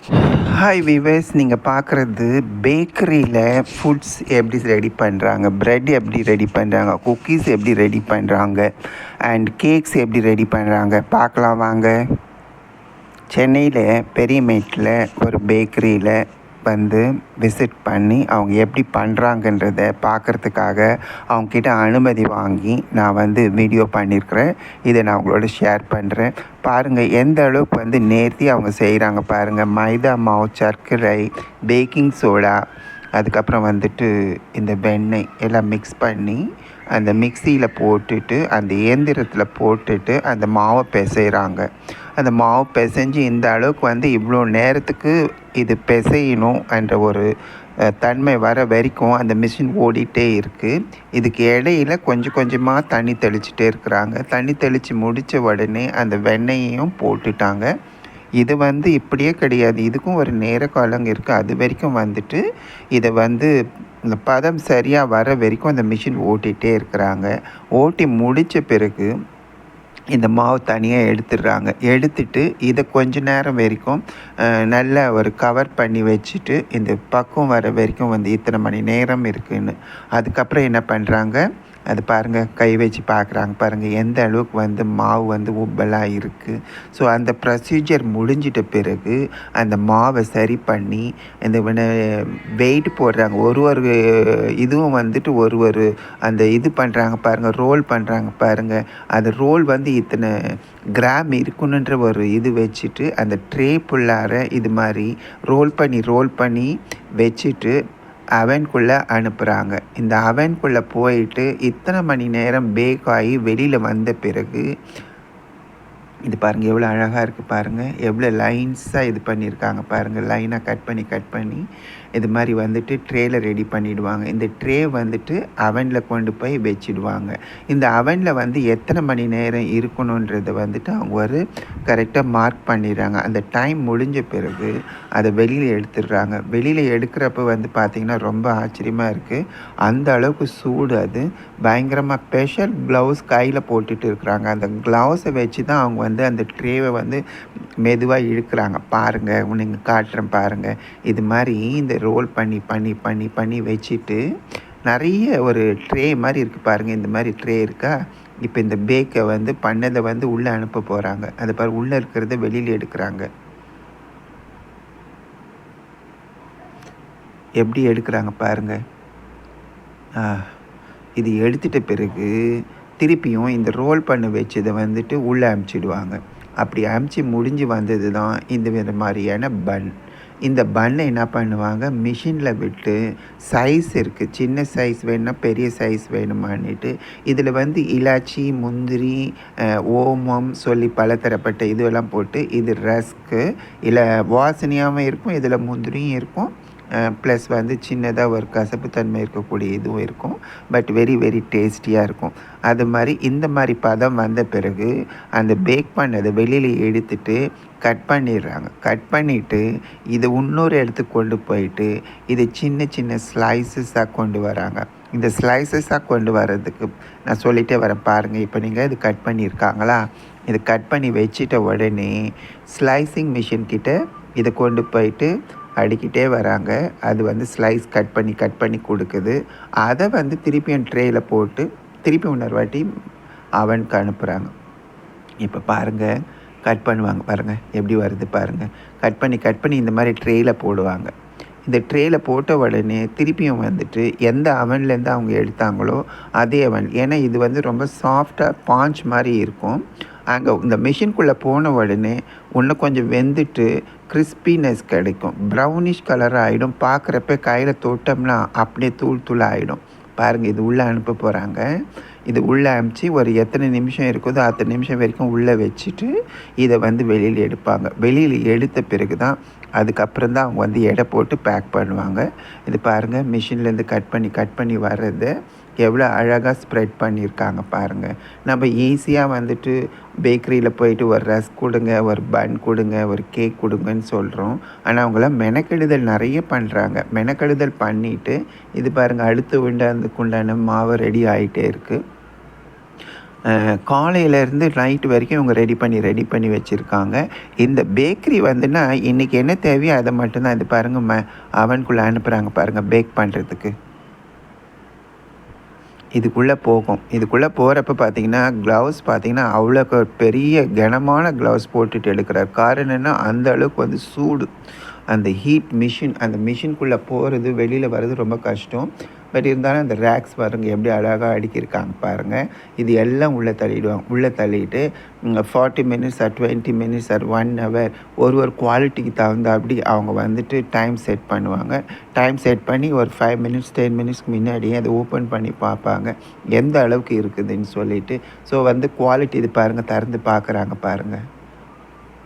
Hi wives, நீங்கள் பார்க்குறது பேக்கரியில் ஃபுட்ஸ் எப்படி ரெடி பண்ணுறாங்க, ப்ரெட் எப்படி ரெடி பண்ணுறாங்க, குக்கீஸ் எப்படி ரெடி பண்ணுறாங்க, அண்ட் கேக்ஸ் எப்படி ரெடி பண்ணுறாங்க பார்க்கலாம் வாங்க. சென்னையில் பெரியமேட்டில் ஒரு பேக்கரியில் விசிட் பண்ணி அவங்க எப்படி பண்ணுறாங்கன்றத பார்க்குறதுக்காக அவங்கக்கிட்ட அனுமதி வாங்கி நான் வீடியோ பண்ணியிருக்கிறேன். இதை நான் உங்களோட ஷேர் பண்ணுறேன். பாருங்கள் எந்த அளவுக்கு நேர்த்தி அவங்க செய்கிறாங்க பாருங்கள். மைதா மாவு, சர்க்கரை, பேக்கிங் சோடா, அதுக்கப்புறம் இந்த வெண்ணெய் எல்லாம் மிக்ஸ் பண்ணி அந்த மிக்சியில் போட்டுட்டு அந்த இயந்திரத்தில் போட்டுட்டு அந்த மாவை பிசைகிறாங்க. அந்த மாவு பிசைஞ்சு இந்த அளவுக்கு இவ்வளோ நேரத்துக்கு இது பிசையணும் என்ற ஒரு தன்மை வர வரைக்கும் அந்த மிஷின் ஓடிட்டே இருக்குது. இதுக்கு இடையில கொஞ்சம் கொஞ்சமாக தண்ணி தெளிச்சிட்டே இருக்கிறாங்க. தண்ணி தெளித்து முடித்த உடனே அந்த வெண்ணெயையும் போட்டுட்டாங்க. இது இப்படியே கிடையாது, இதுக்கும் ஒரு நேர காலங்க இருக்குது. அது வரைக்கும் இதை இந்த பதம் சரியாக வர வரைக்கும் அந்த மிஷின் ஓட்டிகிட்டே இருக்கிறாங்க. ஓட்டி முடித்த பிறகு இந்த மாவு தனியாக எடுத்துடுறாங்க. எடுத்துட்டு இதை கொஞ்ச நேரம் வரைக்கும் நல்லா ஒரு கவர் பண்ணி வச்சுட்டு இந்த பக்கம் வர வரைக்கும் இத்தனை மணி நேரம் இருக்குதுன்னு. அதுக்கப்புறம் என்ன பண்ணுறாங்க, அது பாருங்கள், கை வச்சு பார்க்குறாங்க பாருங்கள் எந்த அளவுக்கு மாவு உப்பலாக இருக்குது. ஸோ அந்த ப்ரொசீஜர் முடிஞ்சிட்ட பிறகு அந்த மாவை சரி பண்ணி இந்த வெயிட் போடுறாங்க. ஒரு இதுவும் ஒரு அந்த இது பண்ணுறாங்க பாருங்கள், ரோல் பண்ணுறாங்க பாருங்கள். அந்த ரோல் இத்தனை கிராம் இருக்குன்னுன்ற ஒரு இது வச்சுட்டு அந்த ட்ரே புள்ளார இது மாதிரி ரோல் பண்ணி வச்சுட்டு அவனுக்குள்ளே அனுப்புகிறாங்க. இந்த அவனுக்குள்ளே போயிட்டு இத்தனை மணி நேரம் பேக் ஆகி வெளியில் வந்த பிறகு இது பாருங்கள் எவ்வளோ அழகாக இருக்குது பாருங்கள், எவ்வளோ லைன்ஸாக இது பண்ணியிருக்காங்க பாருங்கள். லைனாக கட் பண்ணி இது மாதிரி ட்ரேயில் ரெடி பண்ணிவிடுவாங்க. இந்த ட்ரே அவனில் கொண்டு போய் வச்சிடுவாங்க. இந்த அவனில் எத்தனை மணி நேரம் இருக்கணுன்றதை அவங்க ஒரு கரெக்டாக மார்க் பண்ணிடுறாங்க. அந்த டைம் முடிஞ்ச பிறகு அதை வெளியில் எடுத்துடுறாங்க. வெளியில் எடுக்கிறப்ப பார்த்திங்கன்னா ரொம்ப ஆச்சரியமாக இருக்குது. அந்த அளவுக்கு சூடு, அது பயங்கரமாக. ஸ்பெஷல் க்ளவுஸ் கையில் போட்டுட்டு இருக்கிறாங்க. அந்த க்ளவுஸை வச்சு தான் அவங்க அந்த ட்ரேவை மெதுவாக இழுக்கிறாங்க பாருங்கள். நீங்கள் காட்டுறேன் பாருங்கள். இது மாதிரி இந்த ரோல் பண்ணி வச்சுட்டு நிறைய ஒரு ட்ரே மாதிரி இருக்குது பாருங்கள். இந்த மாதிரி ட்ரே இருக்கா. இப்போ இந்த பேக்கை பண்ணதை உள்ளே அனுப்ப போகிறாங்க. அது பாரு, உள்ளே இருக்கிறத வெளியில் எடுக்கிறாங்க. எப்படி எடுக்கிறாங்க பாருங்கள். இது எடுத்துட்ட பிறகு திருப்பியும் இந்த ரோல் பண்ண வச்சதை உள்ளே அமுச்சிடுவாங்க. அப்படி அமுச்சு முடிஞ்சு வந்தது தான் இந்த மாதிரியான பன். இந்த பன்னை என்ன பண்ணுவாங்க, மிஷினில் விட்டு சைஸ் இருக்குது, சின்ன சைஸ் வேணும்னா பெரிய சைஸ் வேணுமான்னுட்டு இதில் இலாச்சி, முந்திரி, ஓமம் சொல்லி பலதரப்பட்ட இதுவெல்லாம் போட்டு, இது ரஸ்க்கு இல்லை வாசனையாகவும் இருக்கும், இதில் முந்திரியும் இருக்கும், ப்ளஸ் சின்னதாக ஒரு கசப்புத்தன்மை இருக்கக்கூடிய இதுவும் இருக்கும். பட் வெரி வெரி டேஸ்டியாக இருக்கும். அது மாதிரி இந்த மாதிரி பதம் வந்த பிறகு அந்த பேக் பண்ணதை வெளியில் எடுத்துட்டு கட் பண்ணிடுறாங்க. கட் பண்ணிவிட்டு இதை இன்னொரு இடத்துக்கு கொண்டு போயிட்டு இதை சின்ன சின்ன ஸ்லைசஸாக கொண்டு வராங்க. இந்த ஸ்லைசஸாக கொண்டு வர்றதுக்கு நான் சொல்லிகிட்டே வரேன் பாருங்கள். இப்போ நீங்கள் இது கட் பண்ணியிருக்காங்களா, இது கட் பண்ணி வச்சிட்ட உடனே ஸ்லைசிங் மிஷின்கிட்ட இதை கொண்டு போயிட்டு அடிக்கிட்டே வராங்க. அது ஸ்லைஸ் கட் பண்ணி கொடுக்குது. அதை திருப்பியும் ட்ரேயில் போட்டு திருப்பி இன்னொரு வாட்டி அவனுக்கு அனுப்புகிறாங்க. இப்போ பாருங்கள், கட் பண்ணுவாங்க பாருங்கள் எப்படி வருது பாருங்கள். கட் பண்ணி இந்த மாதிரி ட்ரேயில் போடுவாங்க. இந்த ட்ரேயில் போட்ட உடனே திருப்பியும் எந்த அவன்லேருந்து அவங்க எடுத்தாங்களோ அதே அவன், ஏன்னா இது ரொம்ப சாஃப்டாக பாஞ்ச் மாதிரி இருக்கும். அங்கே இந்த மிஷின்குள்ளே போன உடனே இன்னும் கொஞ்சம் வெந்துட்டு கிறிஸ்பினஸ் கிடைக்கும். ப்ரௌனிஷ் கலராக ஆகிடும். பார்க்குறப்ப கையில் தொட்டோம்னா அப்படியே தூள் ஆகிடும் பாருங்கள். இது உள்ளே அனுப்ப போகிறாங்க. இது உள்ளே அனுப்பிச்சி ஒரு எத்தனை நிமிஷம் இருக்குதோ அத்தனை நிமிஷம் வரைக்கும் உள்ளே வச்சுட்டு இதை வெளியில் எடுப்பாங்க. வெளியில் எடுத்த பிறகு தான் அதுக்கப்புறம் தான் அவங்க எடை போட்டு பேக் பண்ணுவாங்க. இது பாருங்கள், மிஷின்லேருந்து கட் பண்ணி வர்றதை எவ்வளோ அழகாக ஸ்ப்ரெட் பண்ணியிருக்காங்க பாருங்கள். நம்ம ஈஸியாக பேக்கரியில் போயிட்டு ஒரு ரஸ்க் கொடுங்க, ஒரு பன் கொடுங்க, ஒரு கேக் கொடுங்கன்னு சொல்கிறோம். ஆனால் அவங்களாம் மெனக்கெடுதல் நிறைய பண்ணுறாங்க. மெனக்கெடுதல் பண்ணிவிட்டு இது பாருங்கள், அடுத்து அதுக்குண்டான மாவு ரெடி ஆகிட்டே இருக்குது. காலையிலேருந்து நைட்டு வரைக்கும் இவங்க ரெடி பண்ணி வச்சுருக்காங்க. இந்த பேக்கரி வந்துன்னா இன்றைக்கி என்ன தேவையோ அதை மட்டும்தான் இது பாருங்கள் அவனுக்குள்ளே அனுப்புகிறாங்க பாருங்கள் பேக் பண்ணுறதுக்கு. இதுக்குள்ளே போகும். இதுக்குள்ளே போகிறப்ப பார்த்தீங்கன்னா க்ளவுஸ் பார்த்தீங்கன்னா அவ்வளோ பெரிய கனமான க்ளவுஸ் போட்டுட்டு எடுக்கிறார். காரணம் என்னென்னா அந்த அளவுக்கு வந்து சூடு. அந்த ஹீட் மிஷின் அந்த மிஷின்குள்ளே போகிறது வெளியில் வர்றது ரொம்ப கஷ்டம். பட் இருந்தாலும் அந்த ரேக்ஸ் பாருங்கள் எப்படி அழகாக அடுக்கியிருக்காங்க பாருங்கள். இது எல்லாம் உள்ளே தள்ளிடுவாங்க. உள்ளே தள்ளிட்டு 40 minutes R 20 minutes R 1 hour ஒரு குவாலிட்டிக்கு தகுந்த அப்படி அவங்க வந்துட்டு டைம் செட் பண்ணுவாங்க. டைம் செட் பண்ணி ஒரு 5 மினிட்ஸ் 10 மினிட்ஸ்க்கு முன்னாடியே அதை ஓப்பன் பண்ணி பார்ப்பாங்க எந்த அளவுக்கு இருக்குதுன்னு சொல்லிட்டு. ஸோ வந்து குவாலிட்டி இது பாருங்கள் திறந்து பார்க்குறாங்க பாருங்கள்.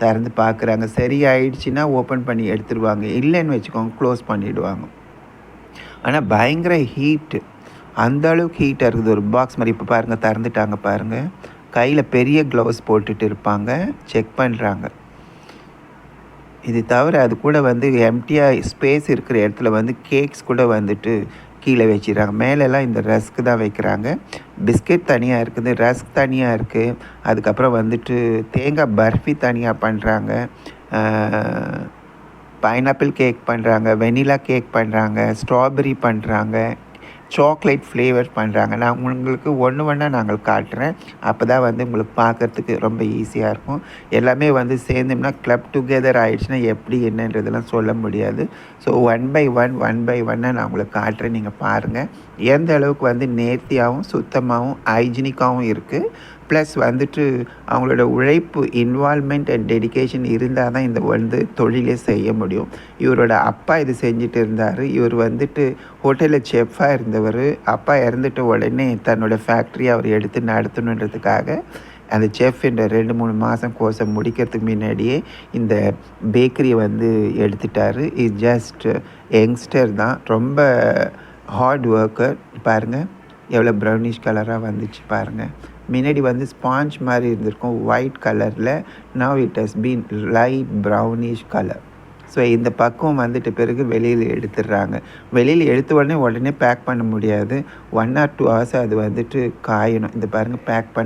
திறந்து பார்க்குறாங்க. சரி ஆயிடுச்சுன்னா ஓப்பன் பண்ணி எடுத்துருவாங்க. இல்லைன்னு வச்சுக்கோங்க க்ளோஸ் பண்ணிவிடுவாங்க. ஆனால் பயங்கர ஹீட்டு. அந்த அளவுக்கு ஹீட்டாக இருக்குது. ஒரு பாக்ஸ் மாதிரி இப்போ பாருங்கள் திறந்துட்டாங்க பாருங்கள். கையில் பெரிய க்ளவுஸ் போட்டுட்டு இருப்பாங்க. செக் பண்ணுறாங்க. இது தவிர அது கூட வந்து எம்டியாக ஸ்பேஸ் இருக்கிற இடத்துல வந்து கேக்ஸ் கூட வந்துட்டு கீழே வச்சிடறாங்க. மேலெல்லாம் இந்த ரஸ்க்கு தான் வைக்கிறாங்க. பிஸ்கெட் தனியாக இருக்குது, ரஸ்க் தனியாக இருக்குது. அதுக்கப்புறம் வந்துட்டு தேங்காய் பர்ஃபி தனியாக பண்ணுறாங்க. பைனாப்பிள் கேக் பண்ணுறாங்க, வெனிலா கேக் பண்ணுறாங்க, ஸ்ட்ராபெரி பண்ணுறாங்க, சாக்லேட் ஃப்ளேவர் பண்ணுறாங்க. நான் உங்களுக்கு ஒன்று நாங்கள் காட்டுறேன். அப்போ தான் வந்து உங்களுக்கு பார்க்குறதுக்கு ரொம்ப ஈஸியாக இருக்கும். எல்லாமே வந்து சேர்ந்தோம்னா க்ளப் டுகெதர் ஆகிடுச்சுன்னா எப்படி என்னன்றதெல்லாம் சொல்ல முடியாது. ஸோ ஒன் பை ஒன்னாக நான் உங்களுக்கு காட்டுறேன். நீங்கள் பாருங்கள் எந்த அளவுக்கு வந்து நேர்த்தியாகவும் சுத்தமாகவும் ஹைஜீனிக்காகவும் இருக்குது. ப்ளஸ் வந்துட்டு அவங்களோட உழைப்பு இன்வால்மெண்ட் அண்ட் டெடிக்கேஷன் இருந்தால் தான் இந்த வந்து தொழிலே செய்ய முடியும். இவரோட அப்பா இது செஞ்சுட்டு இருந்தார். இவர் வந்துட்டு ஹோட்டலில் செஃப்பாக இருந்தவர். அப்பா இறந்துட்ட உடனே தன்னோட ஃபேக்ட்ரி அவர் எடுத்து நடத்தணுன்றதுக்காக அந்த செஃப் என்ற 2-3 மாதம் கோர்ஸை முடிக்கிறதுக்கு முன்னாடியே இந்த பேக்கரியை வந்து எடுத்துட்டார். இஸ் ஜஸ்ட் யங்ஸ்டர் தான். ரொம்ப ஹார்ட் ஒர்க்கர். பாருங்கள் எவ்வளோ ப்ரௌனிஷ் கலராக வந்துச்சு பாருங்கள். முன்னாடி வந்து ஸ்பாஞ்ச் மாதிரி இருந்திருக்கும் ஒயிட் கலரில். Now it has been light brownish colour. So இந்த பக்கம் வந்துட்டு பிறகு வெளியில் எடுத்துடுறாங்க. வெளியில் எடுத்த உடனே பேக் பண்ண முடியாது. 1 or 2 hours அது வந்துட்டு காயணும். இந்த பாருங்கள் பேக் பண்ண